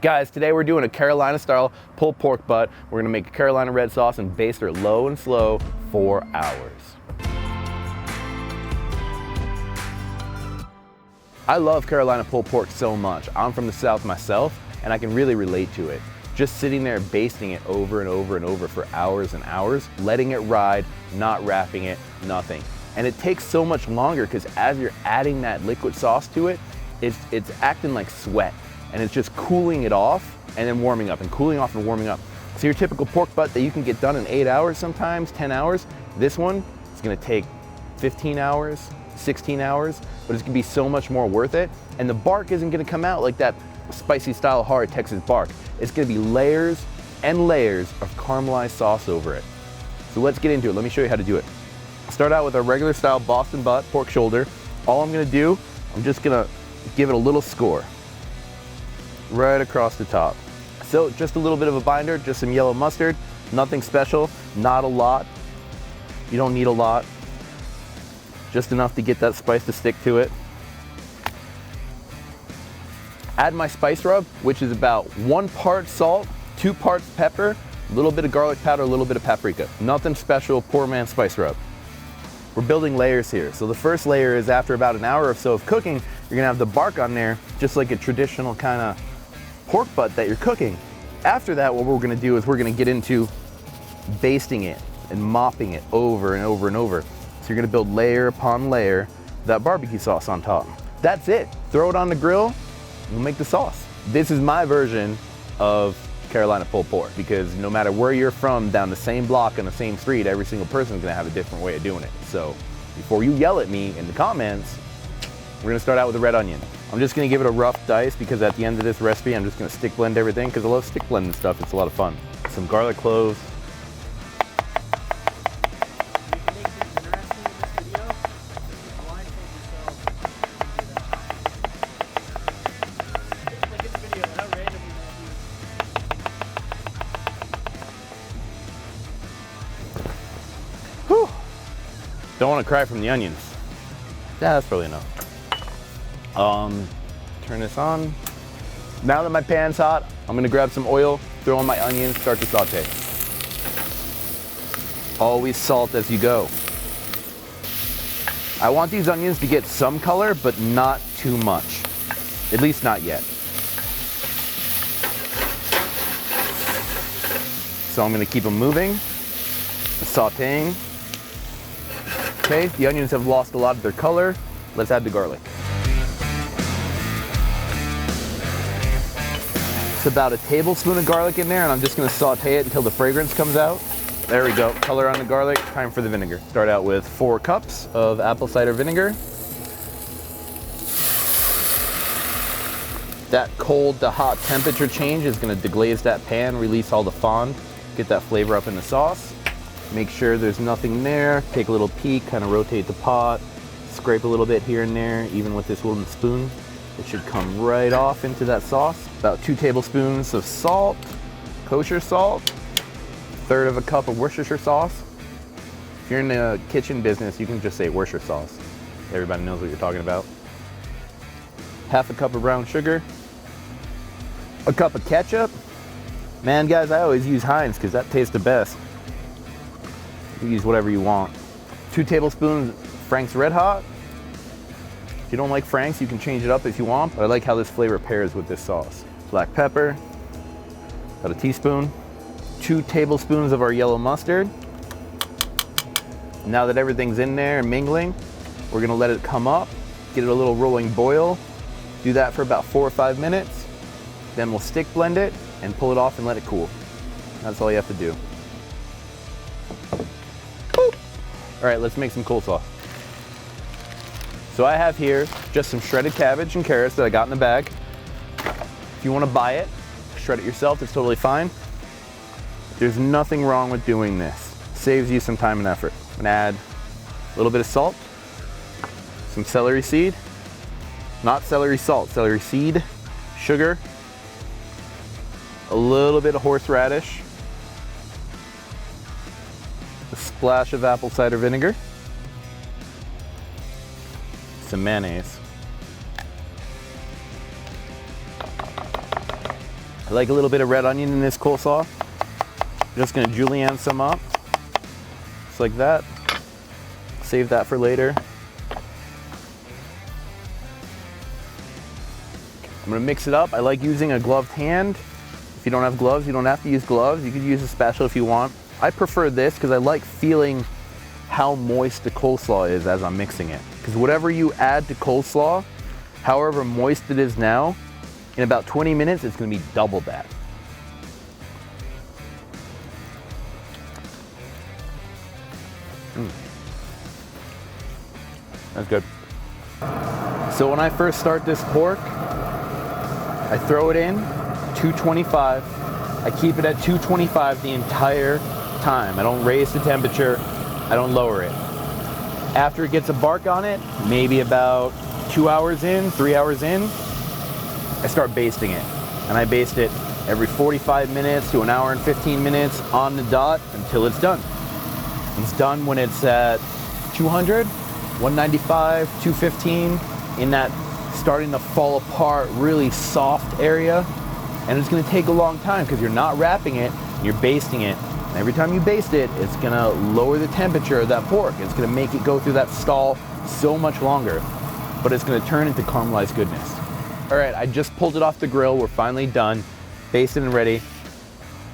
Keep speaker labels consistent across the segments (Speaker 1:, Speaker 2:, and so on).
Speaker 1: Guys, today we're doing a Carolina style pulled pork butt. We're gonna make a Carolina red sauce and baste her low and slow for hours. I love Carolina pulled pork so much. I'm from the South myself, and I can really relate to it. Just sitting there basting it over and over and over for hours and hours, letting it ride, not wrapping it, nothing. And it takes so much longer because as you're adding that liquid sauce to it, it's acting like sweat. And it's just cooling it off and then warming up and cooling off and warming up. So your typical pork butt that you can get done in 8 hours sometimes, 10 hours, this one is gonna take 15 hours, 16 hours, but it's gonna be so much more worth it. And the bark isn't gonna come out like that spicy style hard Texas bark. It's gonna be layers and layers of caramelized sauce over it. So let's get into it. Let me show you how to do it. Start out with our regular style Boston butt, pork shoulder. All I'm gonna do, I'm just gonna give it a little score right across the top. So just a little bit of a binder, just some yellow mustard, nothing special, not a lot. You don't need a lot, just enough to get that spice to stick to it. Add my spice rub, which is about 1 part salt, 2 parts pepper, a little bit of garlic powder, a little bit of paprika. Nothing special, poor man's spice rub. We're building layers here. So the first layer is after about an hour or so of cooking, you're gonna have the bark on there, just like a traditional kind of pork butt that you're cooking. After that, what we're gonna do is we're gonna get into basting it and mopping it over and over and over. So you're gonna build layer upon layer of that barbecue sauce on top. That's it. Throw it on the grill, and we'll make the sauce. This is my version of Carolina pulled pork, because no matter where you're from, down the same block on the same street, every single person's gonna have a different way of doing it. So before you yell at me in the comments, we're gonna start out with a red onion. I'm just gonna give it a rough dice because at the end of this recipe, I'm just gonna stick blend everything because I love stick blending stuff. It's a lot of fun. Some garlic cloves. Whew. Don't want to cry from the onions. Yeah, that's probably enough. Turn this on. Now that my pan's hot, I'm gonna grab some oil, throw on my onions, start to saute. Always salt as you go. I want these onions to get some color, but not too much. At least not yet. So I'm gonna keep them moving, sauteing. Okay, the onions have lost a lot of their color. Let's add the garlic. It's about a tablespoon of garlic in there, and I'm just gonna saute it until the fragrance comes out. There we go, color on the garlic, time for the vinegar. Start out with 4 cups of apple cider vinegar. That cold to hot temperature change is gonna deglaze that pan, release all the fond, get that flavor up in the sauce. Make sure there's nothing there. Take a little peek, kind of rotate the pot, scrape a little bit here and there, even with this wooden spoon. It should come right off into that sauce. About 2 tablespoons of salt, kosher salt, 1/3 of a cup of Worcestershire sauce. If you're in the kitchen business, you can just say Worcestershire sauce. Everybody knows what you're talking about. 1/2 cup of brown sugar, a cup of ketchup. Man, guys, I always use Heinz because that tastes the best. You use whatever you want. 2 tablespoons Frank's Red Hot. If you don't like Frank's, you can change it up if you want, but I like how this flavor pairs with this sauce. Black pepper, about a teaspoon. 2 tablespoons of our yellow mustard. Now that everything's in there and mingling, we're gonna let it come up, get it a little rolling boil. Do that for about 4 or 5 minutes. Then we'll stick blend it and pull it off and let it cool. That's all you have to do. All right, let's make some coleslaw. So I have here just some shredded cabbage and carrots that I got in the bag. If you want to buy it, shred it yourself, it's totally fine. There's nothing wrong with doing this. Saves you some time and effort. I'm gonna add a little bit of salt, some celery seed, not celery salt, celery seed, sugar, a little bit of horseradish, a splash of apple cider vinegar, some mayonnaise, I like a little bit of red onion in this coleslaw. Just gonna julienne some up, just like that. Save that for later. I'm gonna mix it up. I like using a gloved hand. If you don't have gloves, you don't have to use gloves. You could use a spatula if you want. I prefer this because I like feeling how moist the coleslaw is as I'm mixing it. Because whatever you add to coleslaw, however moist it is now, in about 20 minutes, it's gonna be double that. That's good. So when I first start this pork, I throw it in, 225. I keep it at 225 the entire time. I don't raise the temperature, I don't lower it. After it gets a bark on it, maybe about 2 hours in, 3 hours in, I start basting it. And I baste it every 45 minutes to an hour and 15 minutes on the dot until it's done. It's done when it's at 200, 195, 215, in that starting to fall apart, really soft area. And it's gonna take a long time because you're not wrapping it, you're basting it. And every time you baste it, it's gonna lower the temperature of that pork. It's gonna make it go through that stall so much longer, but it's gonna turn into caramelized goodness. All right, I just pulled it off the grill. We're finally done, basted and ready.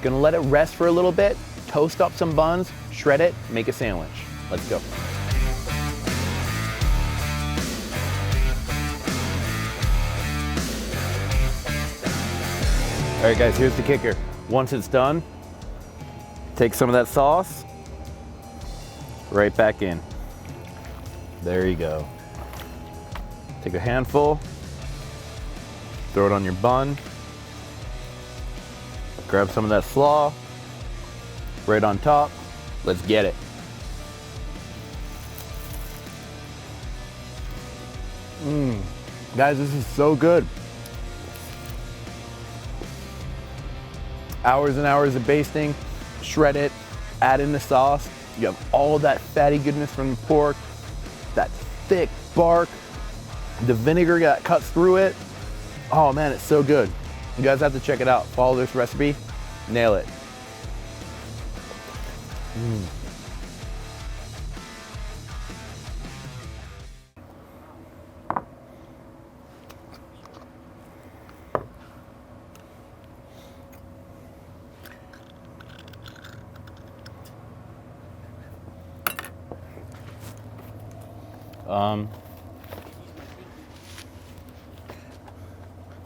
Speaker 1: Gonna let it rest for a little bit, toast up some buns, shred it, make a sandwich. Let's go. All right guys, here's the kicker. Once it's done, take some of that sauce, right back in. There you go. Take a handful, throw it on your bun, grab some of that slaw, right on top. Let's get it. Guys, this is so good. Hours and hours of basting, shred it, add in the sauce. You have all of that fatty goodness from the pork, that thick bark, the vinegar that cuts through it. Oh man, it's so good. You guys have to check it out. Follow this recipe, nail it.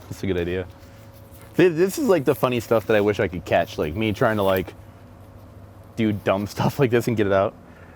Speaker 1: That's a good idea. This is like the funny stuff that I wish I could catch, like me trying to like do dumb stuff like this and get it out.